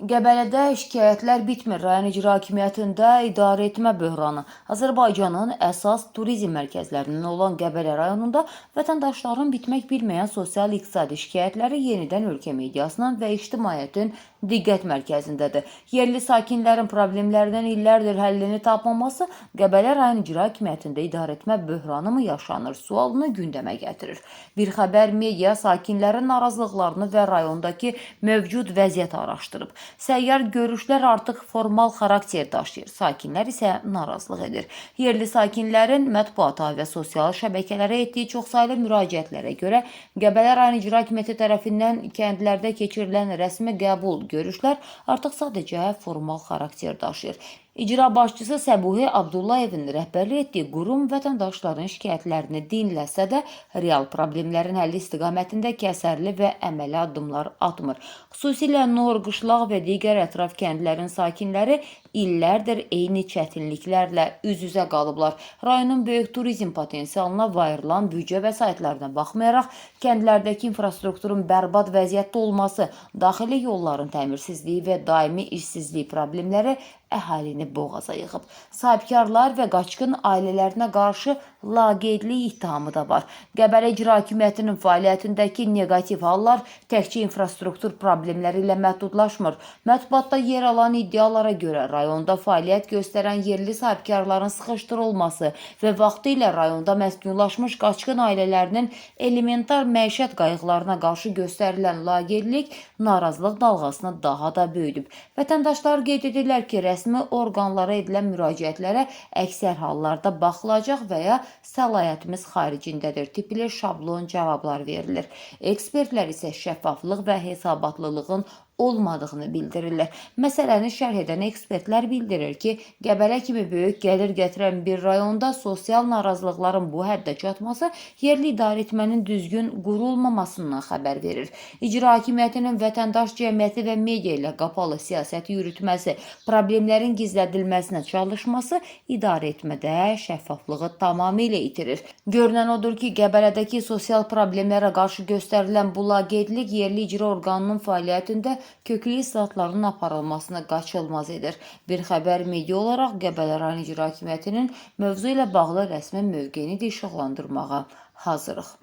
Qəbələdə şikayətlər bitmir. Rayon icra hakimiyyətində idarəetmə böhranı. Azərbaycanın əsas turizm mərkəzlərindən olan Qəbələ rayonunda vətəndaşların bitmək bilməyən sosial-iqtisadi şikayətləri yenidən ölkə mediasının və ictimaiyyətin diqqət mərkəzindədir. Yerli sakinlərin problemlərinin illərdir həllini tapmaması Qəbələ rayon icra hakimiyyətində idarəetmə böhranı mı yaşanır sualını gündəmə gətirir. Bir xəbər media sakinlərin narazılıqlarını və rayondakı mövcud vəziyyəti araşdırıb. Səyyar görüşlər artıq formal xarakter daşıyır. Sakinlər isə narazılıq edir. Yerli sakinlərin mətbuata və sosial şəbəkələrə etdiyi çoxsaylı müraciətlərə görə Qəbələ rayon icra hakimiyyəti tərəfindən kəndlərdə keçirilən rəsmi qəbul görüşlər artıq sadəcə formal xarakter daşıyır. İcra başçısı Səbuhi Abdullayevin rəhbərlik etdiyi qurum vətəndaşların şikayətlərini dinləsə də real problemlərin həlli istiqamətində kəsərli və əməli addımlar atmır. Xüsusilə Nor, Qışlaq və digər ətraf kəndlərin sakinləri illərdir eyni çətinliklərlə üz-üzə qalıblar. Rayonun böyük turizm potensialına və ayrılan büdcə vəsaitlərinə baxmayaraq, kəndlərdəki infrastrukturun bərbad vəziyyətdə olması, daxili yolların təmirsizliyi və daimi işsizlik problemləri əhalini boğaza yığıb. Sahibkarlar və qaçqın ailələrinə qarşı laqeydlik ittihamı da var. Qəbələ icra hakimiyyətinin fəaliyyətindəki negativ hallar təkcə infrastruktur problemləri ilə məhdudlaşmır. Mətbuatda yer alan iddialara görə rayonda fəaliyyət göstərən yerli sahibkarların sıxışdırılması və vaxtilə rayonda məskunlaşmış qaçqın ailələrinin elementar məişət qayğılarına qarşı göstərilən laqeydlik narazılıq dalğasını daha da böyüdüb. Vətəndaşlar qeyd edirlər ki, rəsmi orqanlara edilən müraciətlərə əksər hallarda baxılacaq və ya səlahiyyətimiz xaricindədir tipli şablon cavablar verilir. Ekspertlər isə şəffaflıq və hesabatlılığın olmadığını bildirirlər. Məsələni şərh edən ekspertlər bildirir ki, Qəbələ kimi böyük gəlir gətirən bir rayonda sosial narazılıqların bu həddə çatması yerli idarəetmənin düzgün qurulmamasından xəbər verir. İcra hakimiyyətinin vətəndaş cəmiyyəti və media ilə qapalı siyasət yürütməsi, problemlərin gizlədilməsinə çalışması idarəetmədə şəffaflığı tamamilə itirir. Görünən odur ki, Qəbələdəki sosial problemlərə qarşı göstərilən bu laqeydlik yerli icra orqanının fəaliyyətində köklü islahatların aparılmasını qaçılmaz edir. Bir xəbər media olaraq Qəbələ rayon icra hakimiyyətinin mövzu ilə bağlı rəsmi mövqeyini də işıqlandırmağa hazırıq.